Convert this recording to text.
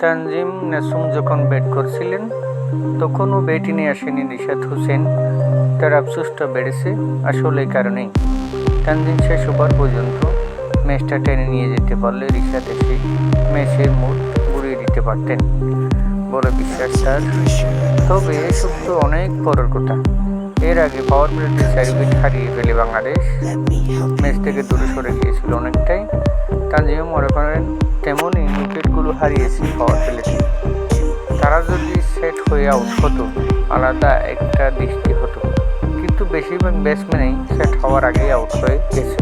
তানজিম নাসুম যখন ব্যাট করছিলেন তখনও ব্যাটই নিয়ে আসেনি রিশাদ হোসেন। তার আফসোসটা বেড়েছে আসলে এই কারণেই, তানজিম শেষ ওভার পর্যন্ত ম্যাচটা টেনে নিয়ে যেতে পারলে রিশাদ এসে ম্যাচের মুড ঘুরিয়ে দিতে পারতেন বলে বিশ্বাস তার। তবে এসব তো অনেক পরের কথা। এর আগে পাওয়ার প্লেতে 4 উইকেট হারিয়ে ফেলে বাংলাদেশ ম্যাচ থেকে দূরে সরে গিয়েছিল অনেকটাই। তানজিমও মনে করেন তেমনই উইকেটগুলো হারিয়েছে পাওয়ার প্লেতে। তারা যদি সেট হয়ে আউট হতো আলাদা একটা দৃষ্টি হতো, কিন্তু বেশিরভাগ ব্যাটসম্যানই সেট হওয়ার আগেই আউট হয়ে গেছে।